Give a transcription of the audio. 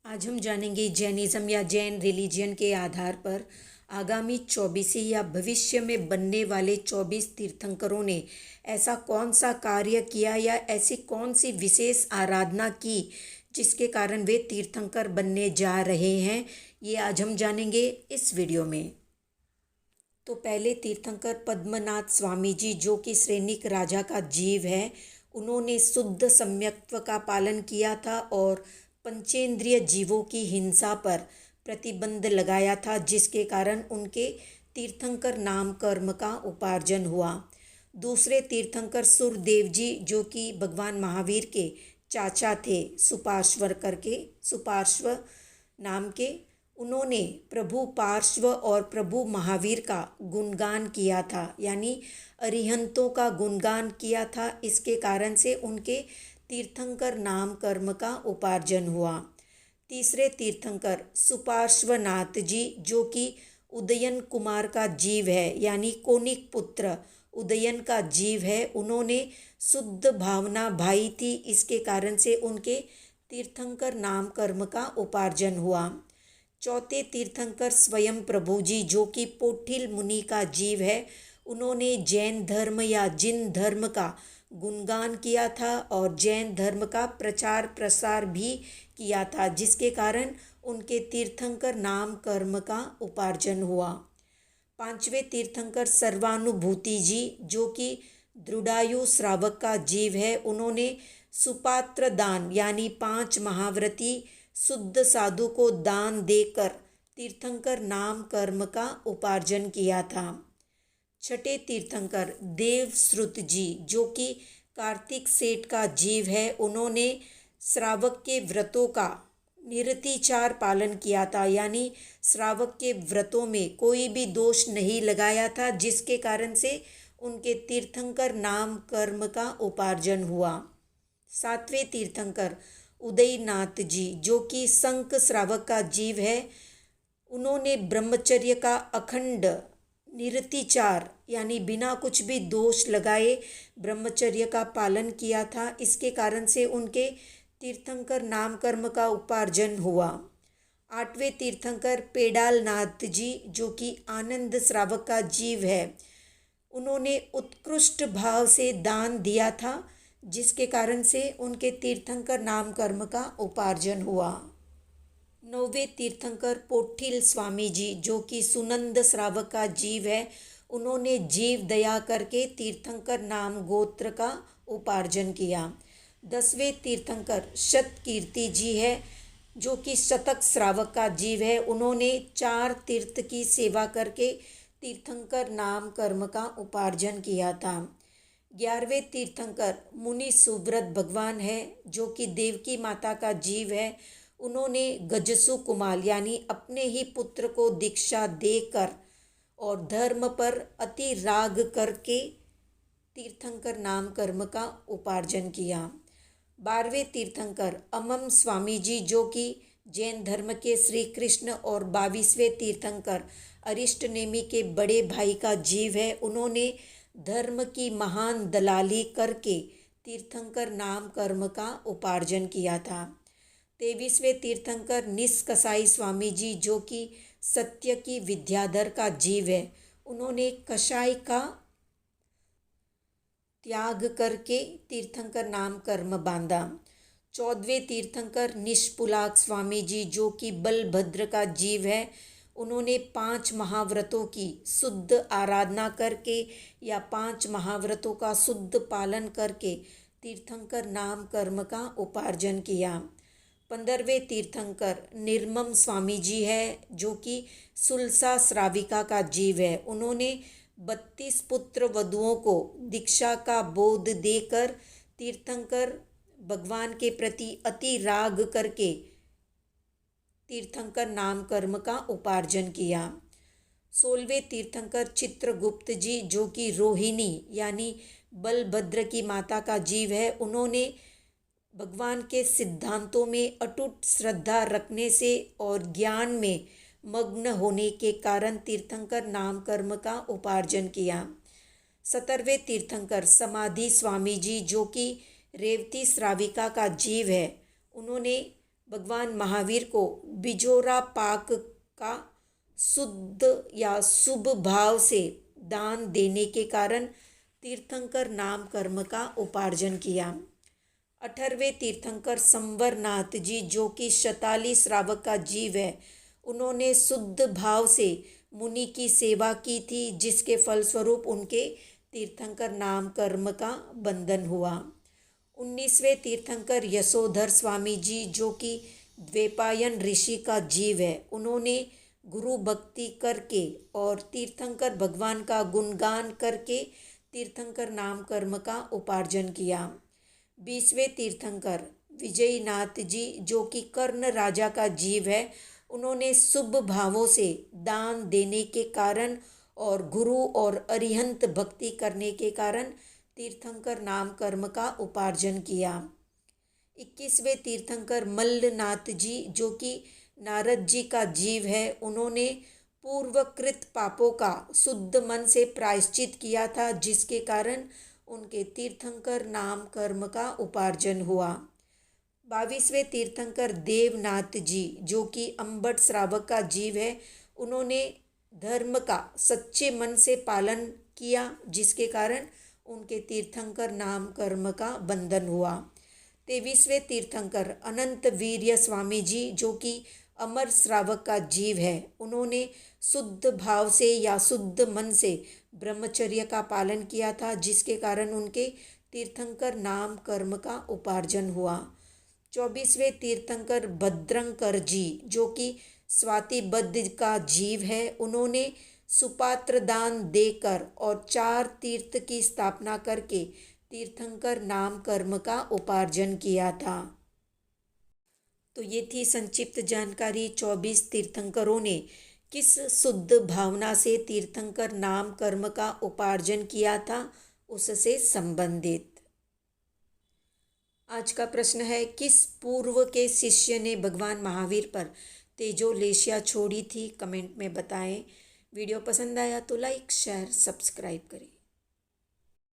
आज हम जानेंगे जैनिज़्म या जैन रिलीजन के आधार पर आगामी 24 या भविष्य में बनने वाले 24 तीर्थंकरों ने ऐसा कौन सा कार्य किया या ऐसी कौन सी विशेष आराधना की जिसके कारण वे तीर्थंकर बनने जा रहे हैं। ये आज हम जानेंगे इस वीडियो में। तो पहले तीर्थंकर पद्मनाथ स्वामी जी, जो कि सैनिक राजा का जीव है, उन्होंने शुद्ध सम्यक्त्व का पालन किया था और पंचेंद्रिय जीवों की हिंसा पर प्रतिबंध लगाया था, जिसके कारण उनके तीर्थंकर नाम कर्म का उपार्जन हुआ। दूसरे तीर्थंकर सुरदेव जी, जो कि भगवान महावीर के चाचा थे, सुपार्श्व नाम के, उन्होंने प्रभु पार्श्व और प्रभु महावीर का गुणगान किया था, यानी अरिहंतों का गुणगान किया था। इसके कारण से उनके तीर्थंकर नाम कर्म का उपार्जन हुआ। तीसरे तीर्थंकर सुपार्श्वनाथ जी, जो कि उदयन कुमार का जीव है, यानी कौनिक पुत्र उदयन का जीव है, उन्होंने शुद्ध भावना भाई थी, इसके कारण से उनके तीर्थंकर नाम कर्म का उपार्जन हुआ। चौथे तीर्थंकर स्वयं प्रभु जी, जो कि पोठिल मुनि का जीव है, उन्होंने जैन धर्म या जिन धर्म का गुणगान किया था और जैन धर्म का प्रचार प्रसार भी किया था, जिसके कारण उनके तीर्थंकर नाम कर्म का उपार्जन हुआ। पांचवें तीर्थंकर सर्वानुभूति जी, जो कि दृढ़ायु श्रावक का जीव है, उन्होंने सुपात्र दान यानी 5 महाव्रती शुद्ध साधु को दान देकर तीर्थंकर नाम कर्म का उपार्जन किया था। छठे तीर्थंकर देवश्रुत जी, जो कि कार्तिक सेठ का जीव है, उन्होंने श्रावक के व्रतों का निरतिचार पालन किया था, यानी श्रावक के व्रतों में कोई भी दोष नहीं लगाया था, जिसके कारण से उनके तीर्थंकर नाम कर्म का उपार्जन हुआ। सातवें तीर्थंकर उदयनाथ जी, जो कि संक श्रावक का जीव है, उन्होंने ब्रह्मचर्य का अखंड निरतिचार यानी बिना कुछ भी दोष लगाए ब्रह्मचर्य का पालन किया था। इसके कारण से उनके तीर्थंकर नाम कर्म का उपार्जन हुआ। आठवें तीर्थंकर पेड़ालनाथ जी, जो कि आनंद श्रावक का जीव है, उन्होंने उत्कृष्ट भाव से दान दिया था, जिसके कारण से उनके तीर्थंकर नाम कर्म का उपार्जन हुआ। नौवें तीर्थंकर पोठिल स्वामी जी, जो कि सुनंद श्रावक का जीव है, उन्होंने जीव दया करके तीर्थंकर नाम गोत्र का उपार्जन किया। 10वें तीर्थंकर शतकीर्ति जी है, जो कि शतक श्रावक का जीव है, उन्होंने 4 तीर्थ की सेवा करके तीर्थंकर नाम कर्म का उपार्जन किया था। 11वें तीर्थंकर मुनि सुव्रत भगवान है, जो कि देवकी माता का जीव है, उन्होंने गजसु कुमाल यानी अपने ही पुत्र को दीक्षा देकर और धर्म पर अति राग करके तीर्थंकर नाम कर्म का उपार्जन किया। 12वें तीर्थंकर अमम स्वामी जी, जो कि जैन धर्म के श्री कृष्ण और 22वें तीर्थंकर अरिष्टनेमि के बड़े भाई का जीव है, उन्होंने धर्म की महान दलाली करके तीर्थंकर नाम कर्म का उपार्जन किया था। 23वें तीर्थंकर निष्कसाई स्वामी जी, जो कि सत्य की विद्याधर का जीव है, उन्होंने कषाय का त्याग करके तीर्थंकर नाम कर्म बांधा। 14वें तीर्थंकर निष्पुलाक स्वामी जी, जो कि बलभद्र का जीव है, उन्होंने 5 महाव्रतों की शुद्ध आराधना करके या 5 महाव्रतों का शुद्ध पालन करके तीर्थंकर नाम कर्म का उपार्जन किया। 15वें तीर्थंकर निर्मम स्वामी जी है, जो कि सुलसा श्राविका का जीव है, उन्होंने 32 पुत्र वधुओं को दीक्षा का बोध देकर तीर्थंकर भगवान के प्रति अति राग करके तीर्थंकर नाम कर्म का उपार्जन किया। 16वें तीर्थंकर चित्रगुप्त जी, जो कि रोहिणी यानी बलभद्र की माता का जीव है, उन्होंने भगवान के सिद्धांतों में अटूट श्रद्धा रखने से और ज्ञान में मग्न होने के कारण तीर्थंकर नाम कर्म का उपार्जन किया। 17वें तीर्थंकर समाधि स्वामी जी, जो कि रेवती श्राविका का जीव है, उन्होंने भगवान महावीर को बिजोरा पाक का शुद्ध या शुभ भाव से दान देने के कारण तीर्थंकर नाम कर्म का उपार्जन किया। 18वें तीर्थंकर संवरनाथ जी, जो कि शताली श्रावक का जीव है, उन्होंने शुद्ध भाव से मुनि की सेवा की थी, जिसके फलस्वरूप उनके तीर्थंकर नाम कर्म का बंधन हुआ। 19वें तीर्थंकर यशोधर स्वामी जी, जो कि द्वैपायन ऋषि का जीव है, उन्होंने गुरु भक्ति करके और तीर्थंकर भगवान का गुणगान करके तीर्थंकर नाम कर्म का उपार्जन किया। 20वें तीर्थंकर विजयनाथ जी, जो कि कर्ण राजा का जीव है, उन्होंने शुभ भावों से दान देने के कारण और गुरु और अरिहंत भक्ति करने के कारण तीर्थंकर नाम कर्म का उपार्जन किया। 21वें तीर्थंकर मल्लनाथ जी, जो कि नारद जी का जीव है, उन्होंने पूर्वकृत पापों का शुद्ध मन से प्रायश्चित किया था, जिसके कारण उनके तीर्थंकर नाम कर्म का उपार्जन हुआ। 22वें तीर्थंकर देवनाथ जी, जो कि अंबट श्रावक का जीव है, उन्होंने धर्म का सच्चे मन से पालन किया, जिसके कारण उनके तीर्थंकर नाम कर्म का बंधन हुआ। 23वें तीर्थंकर अनंत वीर्य स्वामी जी, जो कि अमर श्रावक का जीव है, उन्होंने शुद्ध भाव से या शुद्ध मन से ब्रह्मचर्य का पालन किया था, जिसके कारण उनके तीर्थंकर नाम कर्म का उपार्जन हुआ। 24वें तीर्थंकर भद्रंकर जी, जो कि स्वाति बद्ध का जीव है, उन्होंने सुपात्र दान देकर और 4 तीर्थ की स्थापना करके तीर्थंकर नाम कर्म का उपार्जन किया था। तो ये थी संक्षिप्त जानकारी 24 तीर्थंकरों ने किस शुद्ध भावना से तीर्थंकर नाम कर्म का उपार्जन किया था उससे संबंधित। आज का प्रश्न है, किस पूर्व के शिष्य ने भगवान महावीर पर तेजोलेशिया छोड़ी थी? कमेंट में बताएं। वीडियो पसंद आया तो लाइक, शेयर, सब्सक्राइब करें।